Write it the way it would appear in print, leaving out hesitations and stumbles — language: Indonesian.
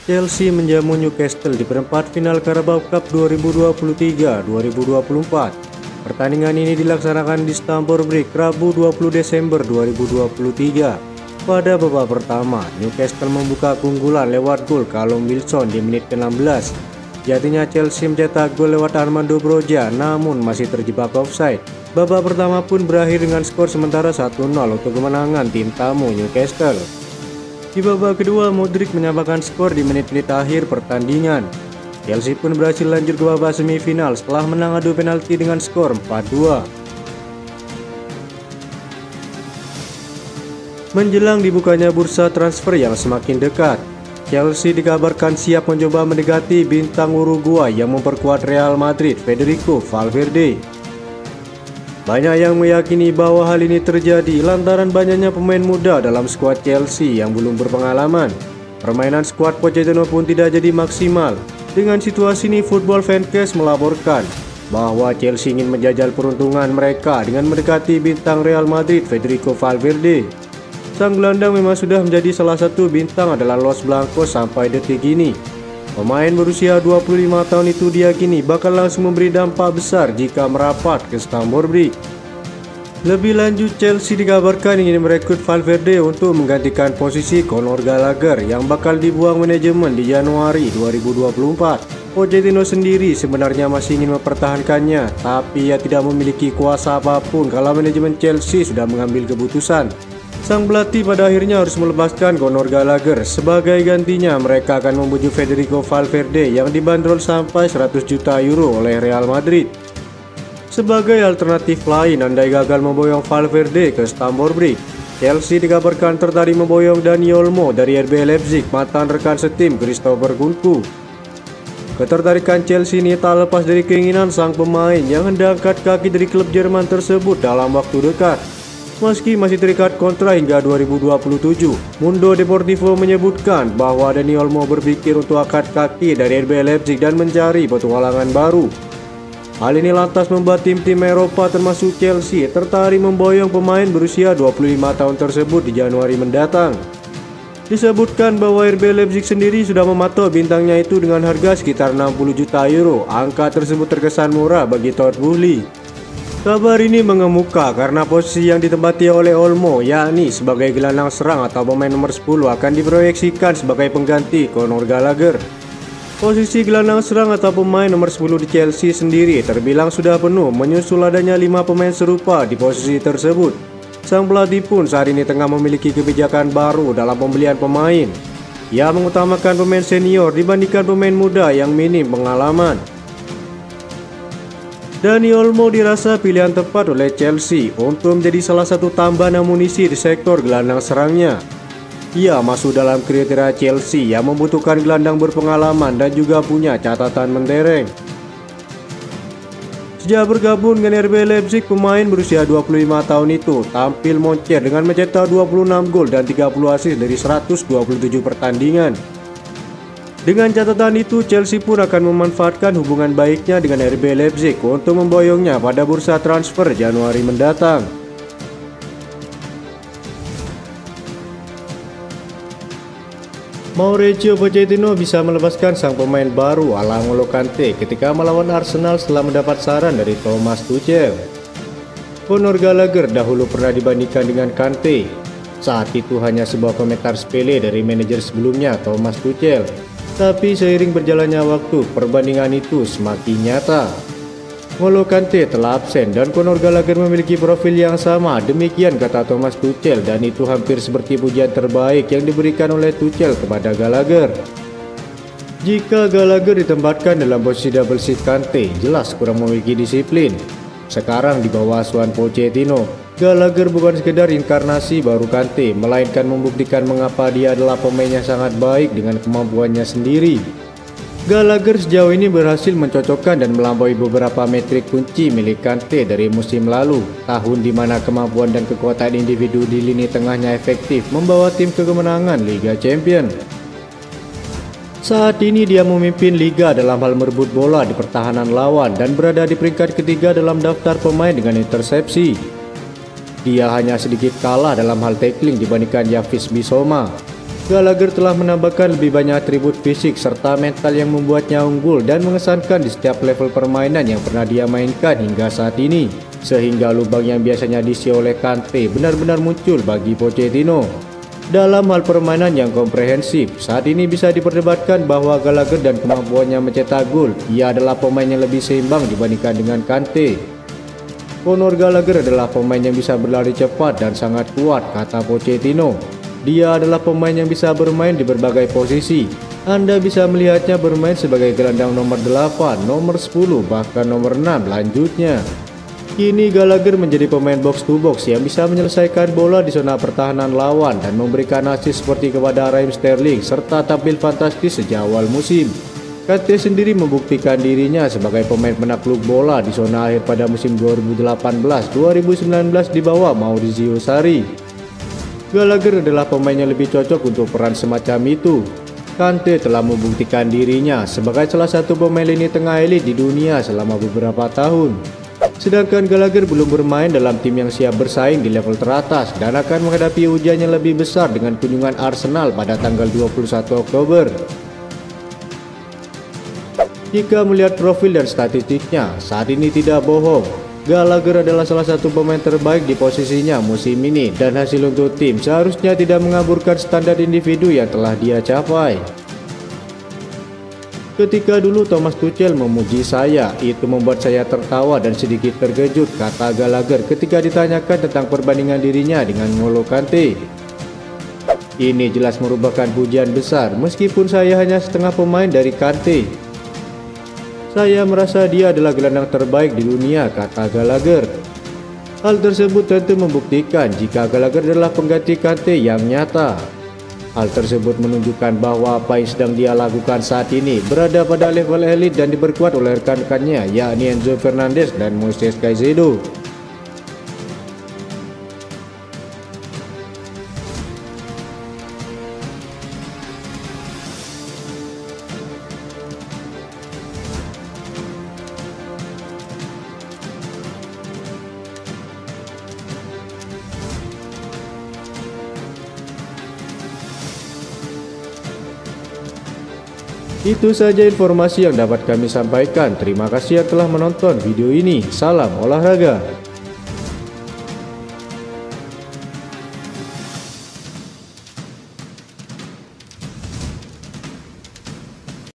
Chelsea menjamu Newcastle di perempat final Carabao Cup 2023-2024. Pertandingan ini dilaksanakan di Stamford Bridge Rabu 20 Desember 2023. Pada babak pertama, Newcastle membuka keunggulan lewat gol Callum Wilson di menit ke-16. Jadinya Chelsea mencetak gol lewat Armando Broja, namun masih terjebak offside. Babak pertama pun berakhir dengan skor sementara 1-0 untuk kemenangan tim tamu Newcastle. Di babak kedua, Modric menyamakan skor di menit-menit akhir pertandingan. Chelsea pun berhasil lanjut ke babak semifinal setelah menang adu penalti dengan skor 4-2. Menjelang dibukanya bursa transfer yang semakin dekat, Chelsea dikabarkan siap mencoba mendekati bintang Uruguay yang memperkuat Real Madrid, Federico Valverde. Banyak yang meyakini bahwa hal ini terjadi lantaran banyaknya pemain muda dalam skuad Chelsea yang belum berpengalaman. Permainan skuad Pochettino pun tidak jadi maksimal. Dengan situasi ini, Football Fancast melaporkan bahwa Chelsea ingin menjajal peruntungan mereka dengan mendekati bintang Real Madrid, Federico Valverde. Sang gelandang memang sudah menjadi salah satu bintang adalah Los Blancos sampai detik ini. Pemain berusia 25 tahun itu diyakini bakal langsung memberi dampak besar jika merapat ke Stamford Bridge. Lebih lanjut, Chelsea dikabarkan ingin merekrut Valverde untuk menggantikan posisi Conor Gallagher yang bakal dibuang manajemen di Januari 2024. Pochettino sendiri sebenarnya masih ingin mempertahankannya, tapi ia tidak memiliki kuasa apapun kalau manajemen Chelsea sudah mengambil keputusan. Sang pelatih pada akhirnya harus melepaskan Conor Gallagher. Sebagai gantinya, mereka akan membujuk Federico Valverde yang dibanderol sampai 100 juta euro oleh Real Madrid. Sebagai alternatif lain, andai gagal memboyong Valverde ke Stamford Bridge, Chelsea dikabarkan tertarik memboyong Dani Olmo dari RB Leipzig, mantan rekan setim Christopher Nkunku. Ketertarikan Chelsea ini tak lepas dari keinginan sang pemain yang hendak angkat kaki dari klub Jerman tersebut dalam waktu dekat. Meski masih terikat kontrak hingga 2027, Mundo Deportivo menyebutkan bahwa Dani Olmo berpikir untuk angkat kaki dari RB Leipzig dan mencari petualangan baru. Hal ini lantas membuat tim-tim Eropa termasuk Chelsea tertarik memboyong pemain berusia 25 tahun tersebut di Januari mendatang. Disebutkan bahwa RB Leipzig sendiri sudah mematok bintangnya itu dengan harga sekitar 60 juta euro. Angka tersebut terkesan murah bagi Todd Boehly. Kabar ini mengemuka karena posisi yang ditempati oleh Olmo, yakni sebagai gelandang serang atau pemain nomor 10, akan diproyeksikan sebagai pengganti Conor Gallagher. Posisi gelandang serang atau pemain nomor 10 di Chelsea sendiri terbilang sudah penuh, menyusul adanya 5 pemain serupa di posisi tersebut. Sang pelatih pun saat ini tengah memiliki kebijakan baru dalam pembelian pemain. Ia mengutamakan pemain senior dibandingkan pemain muda yang minim pengalaman. Dani Olmo dirasa pilihan tepat oleh Chelsea untuk menjadi salah satu tambahan amunisi di sektor gelandang serangnya. Ia masuk dalam kriteria Chelsea yang membutuhkan gelandang berpengalaman dan juga punya catatan mentereng. Sejak bergabung dengan RB Leipzig, pemain berusia 25 tahun itu tampil moncer dengan mencetak 26 gol dan 30 assist dari 127 pertandingan. Dengan catatan itu, Chelsea pun akan memanfaatkan hubungan baiknya dengan RB Leipzig untuk memboyongnya pada bursa transfer Januari mendatang. Mauricio Pochettino bisa melepaskan sang pemain baru ala N'Golo Kante ketika melawan Arsenal setelah mendapat saran dari Thomas Tuchel. Conor Gallagher dahulu pernah dibandingkan dengan Kante. Saat itu hanya sebuah komentar sepele dari manajer sebelumnya, Thomas Tuchel. Tapi seiring berjalannya waktu, perbandingan itu semakin nyata. N'Golo Kante telah absen dan Conor Gallagher memiliki profil yang sama. Demikian kata Thomas Tuchel, dan itu hampir seperti pujian terbaik yang diberikan oleh Tuchel kepada Gallagher. Jika Gallagher ditempatkan dalam posisi double seat Kante, jelas kurang memiliki disiplin. Sekarang di bawah asuhan Pochettino, Gallagher bukan sekedar inkarnasi baru Kante, melainkan membuktikan mengapa dia adalah pemain yang sangat baik dengan kemampuannya sendiri. Gallagher sejauh ini berhasil mencocokkan dan melampaui beberapa metrik kunci milik Kante dari musim lalu, tahun di mana kemampuan dan kekuatan individu di lini tengahnya efektif membawa tim ke kemenangan Liga Champions. Saat ini dia memimpin liga dalam hal merebut bola di pertahanan lawan dan berada di peringkat ketiga dalam daftar pemain dengan intersepsi. Dia hanya sedikit kalah dalam hal tackling dibandingkan Yves Bissouma. Gallagher telah menambahkan lebih banyak atribut fisik serta mental yang membuatnya unggul dan mengesankan di setiap level permainan yang pernah dia mainkan hingga saat ini, sehingga lubang yang biasanya diisi oleh Kante benar-benar muncul bagi Pochettino. Dalam hal permainan yang komprehensif, saat ini bisa diperdebatkan bahwa Gallagher dan kemampuannya mencetak gol, ia adalah pemain yang lebih seimbang dibandingkan dengan Kante. Conor Gallagher adalah pemain yang bisa berlari cepat dan sangat kuat, kata Pochettino. Dia adalah pemain yang bisa bermain di berbagai posisi. Anda bisa melihatnya bermain sebagai gelandang nomor 8, nomor 10, bahkan nomor 6 lanjutnya. Kini Gallagher menjadi pemain box to box yang bisa menyelesaikan bola di zona pertahanan lawan dan memberikan assist seperti kepada Raheem Sterling serta tampil fantastis sejak awal musim. Kante sendiri membuktikan dirinya sebagai pemain penakluk bola di zona akhir pada musim 2018-2019 di bawah Maurizio Sarri. Gallagher adalah pemain yang lebih cocok untuk peran semacam itu. Kante telah membuktikan dirinya sebagai salah satu pemain lini tengah elit di dunia selama beberapa tahun. Sedangkan Gallagher belum bermain dalam tim yang siap bersaing di level teratas dan akan menghadapi ujian yang lebih besar dengan kunjungan Arsenal pada tanggal 21 Oktober. Jika melihat profil dan statistiknya, saat ini tidak bohong. Gallagher adalah salah satu pemain terbaik di posisinya musim ini dan hasil untuk tim seharusnya tidak mengaburkan standar individu yang telah dia capai. Ketika dulu Thomas Tuchel memuji saya, itu membuat saya tertawa dan sedikit terkejut, kata Gallagher ketika ditanyakan tentang perbandingan dirinya dengan N'Golo Kante. Ini jelas merupakan pujian besar meskipun saya hanya setengah pemain dari Kante. Saya merasa dia adalah gelandang terbaik di dunia, kata Gallagher. Hal tersebut tentu membuktikan jika Gallagher adalah pengganti Kante yang nyata. Hal tersebut menunjukkan bahwa apa yang sedang dia lakukan saat ini berada pada level elit dan diperkuat oleh rekan-rekannya, yakni Enzo Fernandez dan Moises Caicedo. Itu saja informasi yang dapat kami sampaikan. Terima kasih yang telah menonton video ini. Salam olahraga.